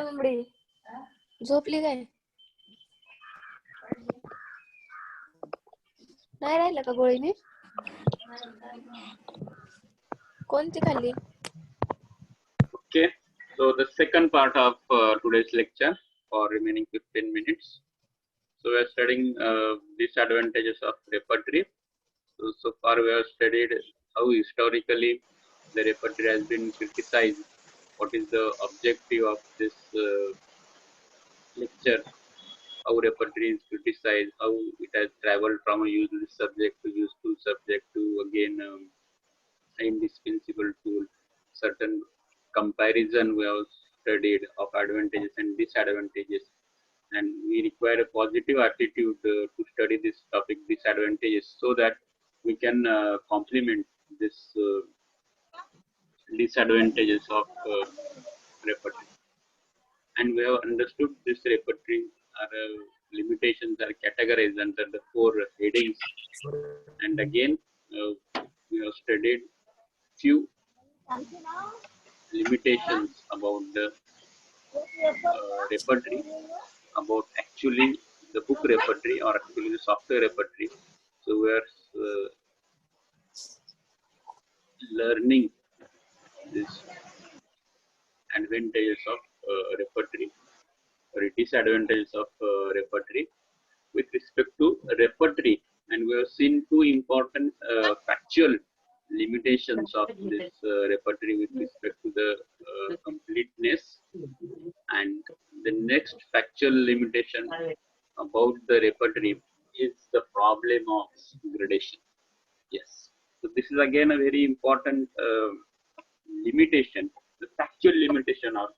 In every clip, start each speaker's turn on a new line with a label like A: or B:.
A: मुंबडी झोपली काय? नाही राहिलं का गोळीने? कोणती खाल्ली?
B: Okay, so the second part of today's lecture for remaining 15 minutes. So we are studying disadvantages of repertory. So far we have studied how historically the repertory has been criticized. What is the objective of this lecture? How repertory is criticized, how it has traveled from a useless subject to useful subject to again indispensable tool. Certain comparison we have studied of advantages and disadvantages, and we require a positive attitude to study this topic disadvantages so that we can complement this disadvantages of repertory. And we have understood this repertory are limitations are categorized under the 4 headings. And again, we have studied few limitations about the repertory, about actually the book repertory or actually the software repertory. So we are learning this advantages of repertory or disadvantages of repertory with respect to repertory, and we have seen two important factual limitations of this repertory with respect to the completeness, and the next factual limitation about the repertory is the problem of gradation. Yes, so this is again a very important limitation, the factual limitation of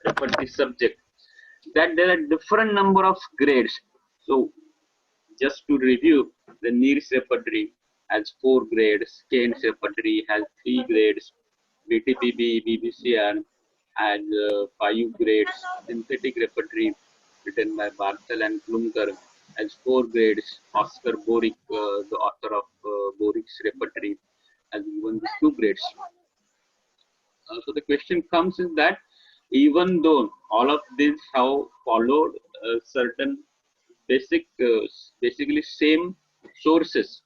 B: repertory subject, that there are different number of grades. So just to review, the Nears repertory has 4 grades, Keynes repertory has 3 grades, BTPB, BBCR has 5 grades, synthetic repertory written by Bartel and Klunker has 4 grades, Oscar Boric, the author of Boric's repertory, has given 2 grades. So the question comes is that even though all of these have followed certain basically same sources.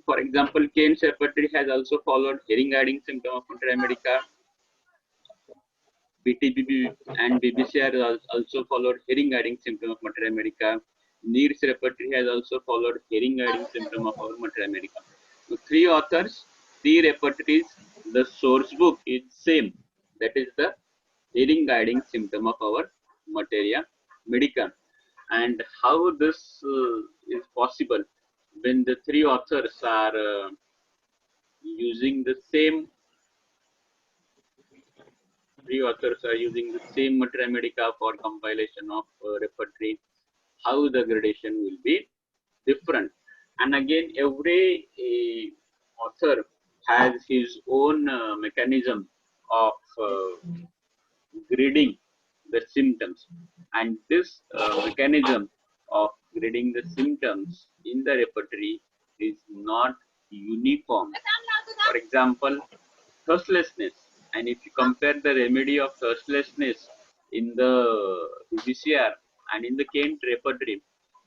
B: For example, Keynes repertory has also followed hearing aiding symptom of Motor America. BTBB and BBCR has also followed hearing aiding symptom of Motor America. Nears repertory has also followed hearing aiding symptom of our Motor America. So 3 authors, 3 repertories, the source book is same. That is the hearing guiding symptom of our materia medica. And how this is possible when the 3 authors are using the same materia medica for compilation of repertory, how the gradation will be different. And again, every author has his own mechanism of grading the symptoms, and this mechanism of grading the symptoms in the repertory is not uniform. For example, thirstlessness, and if you compare the remedy of thirstlessness in the VCR and in the Kent repertory,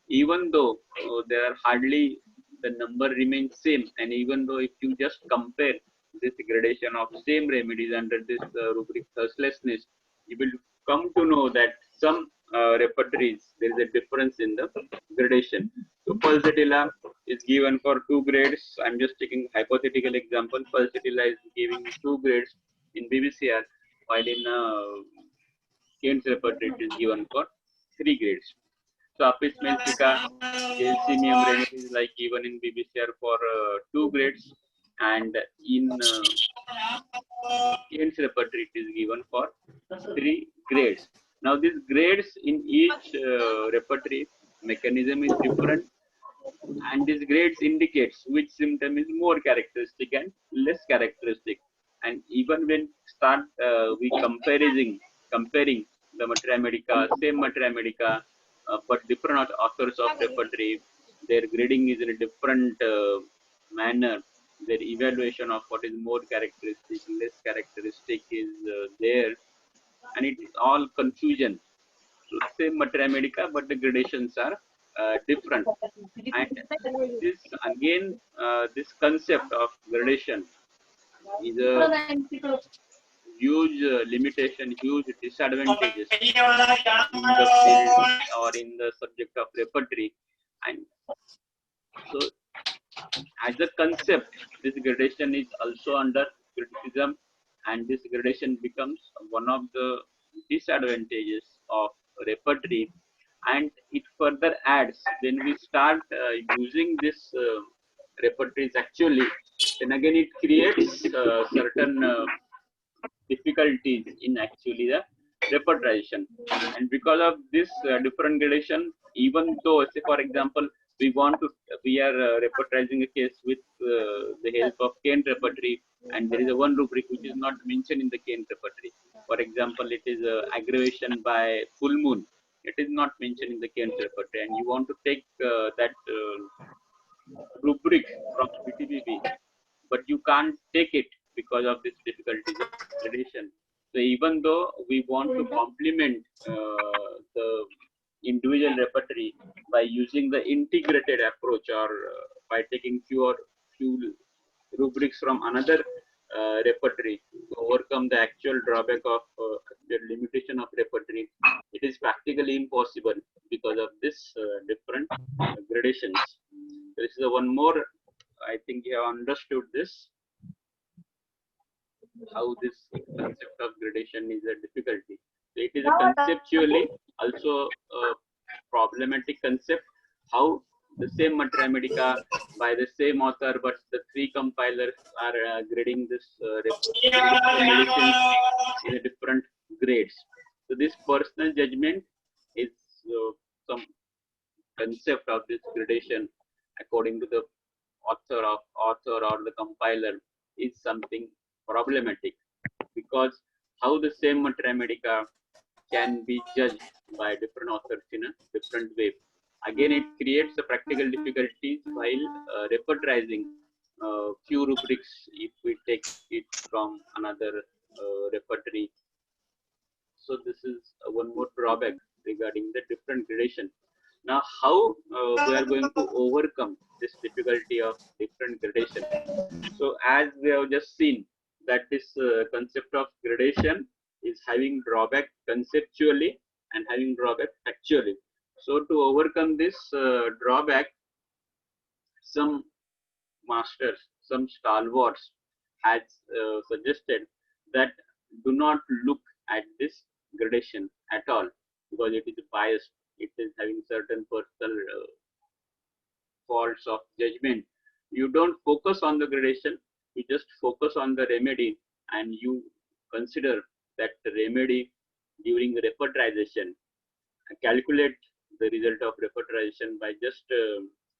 B: even though there are hardly the number remains same, and even though if you just compare this gradation of same remedies under this rubric thirstlessness, you will come to know that some repertories there is a difference in the gradation. So pulsatilla is given for 2 grades. I'm just taking hypothetical example. Pulsatilla is giving 2 grades in BBCR, while in Keynes repertory it is given for 3 grades. So Apis mellifica, calcium remedies like given in BBCR for 2 grades, and in Keynes repertory it is given for 3 grades. Now these grades in each repertory mechanism is different, and these grades indicates which symptom is more characteristic and less characteristic. And even when start we comparing the materia medica, same materia medica, but different authors of repertory, their grading is in a different manner. Their evaluation of what is more characteristic, less characteristic is there. and it is all confusion. So same materia medica, but the gradations are different. And this again, this concept of gradation is a huge limitation, huge disadvantages in the field or in the subject of repertory. And so, as a concept, this gradation is also under criticism, and this gradation becomes one of the disadvantages of repertory. And it further adds when we start using this repertories actually, then again it creates certain difficulties in actually the repertorization. And because of this different gradation, even though, say for example, we are repertorizing a case with the help of Kent repertory, and there is a one rubric which is not mentioned in the Kent repertory. For example, it is aggravation by full moon. It is not mentioned in the Kent repertory, and you want to take that rubric from BTBB, but you can't take it because of this difficulties of gradation. So even though we want to complement the individual repertory by using the integrated approach, or by taking few rubrics from another repertory to overcome the actual drawback of the limitation of repertory, it is practically impossible because of this different gradations. This is one more. I think you have understood this, how this concept of gradation is a difficulty. So it is a conceptually also a problematic concept. How the same materia medica by the same author, but the three compilers are grading grading the medicines in a different grades. So this personal judgment is some concept of this gradation according to the author or the compiler is something problematic, because how the same materia medica can be judged by different authors in a different way. Again, it creates a practical difficulties while repertorizing few rubrics if we take it from another repertory. So this is one more drawback regarding the different gradation. Now, how we are going to overcome this difficulty of different gradation? So as we have just seen that this concept of gradation is having drawback conceptually and having drawback actually. So to overcome this drawback, some masters, some stalwarts has suggested that do not look at this gradation at all, because it is biased. It is having certain personal faults of judgment. You don't focus on the gradation, you just focus on the remedy, and you consider that the remedy during the repertorization, calculate the result of repertorization by just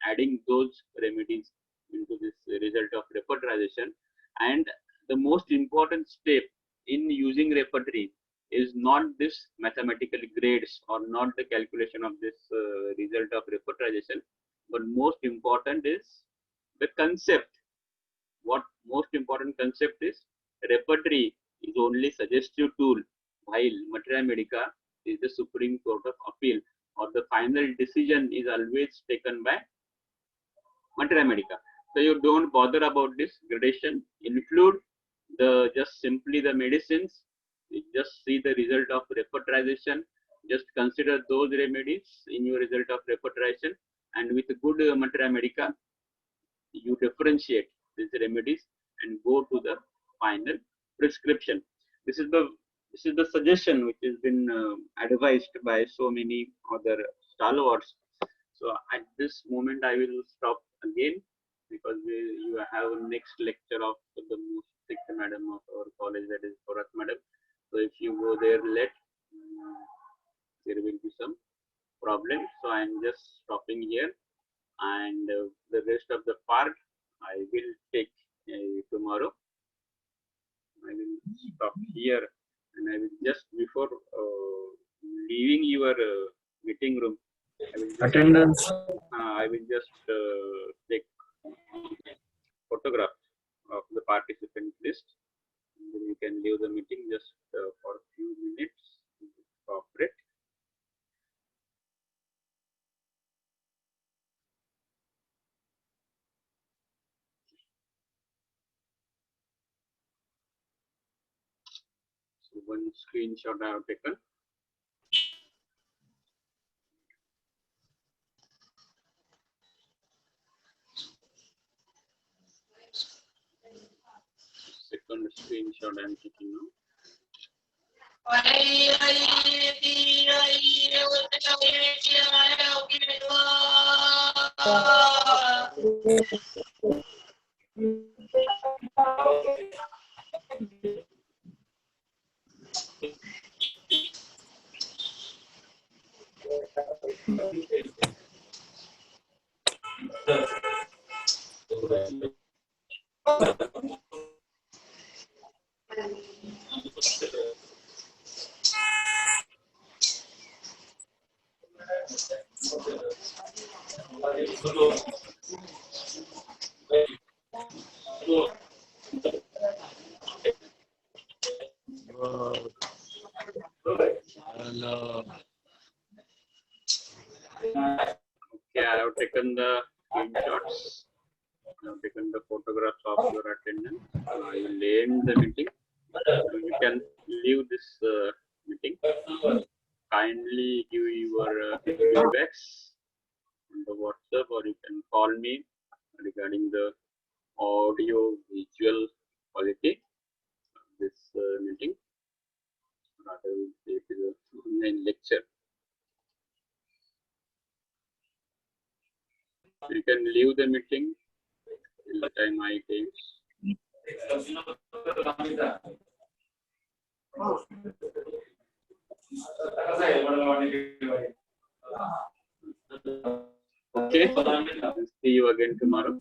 B: adding those remedies into this result of repertorization. And the most important step in using repertory is not this mathematical grades or not the calculation of this result of repertorization, but most important is the concept. What most important concept is, repertory is only suggestive tool, while materia medica is the Supreme Court of Appeal, or the final decision is always taken by materia medica. So you don't bother about this gradation. Include the just simply the medicines. You just see the result of repertorization. Just consider those remedies in your result of repertorization, and with good materia medica, you differentiate these remedies and go to the final prescription. This is the suggestion which has been advised by so many other stalwarts. So at this moment, I will stop again, because you have next lecture of the most strict madam of our college, that is Korat madam. So if you go there late, there will be some problem. So I am just stopping here, and the rest of the part I will take tomorrow. I will stop here, and I will just before leaving your meeting room,
C: Attendance.
B: I will just take photograph of the participant list. And then you can leave the meeting just for a few minutes. one screenshot I have taken. Second screenshot I am taking now. Okay, I have taken the screenshots. I have taken the photographs of your attendance. I will end the meeting. So you can leave this meeting. Kindly give your feedbacks on the WhatsApp, or you can call me regarding the audio visual quality of this meeting. Rather, it is an online lecture. You can leave the meeting till the time I came. Okay, see you again tomorrow.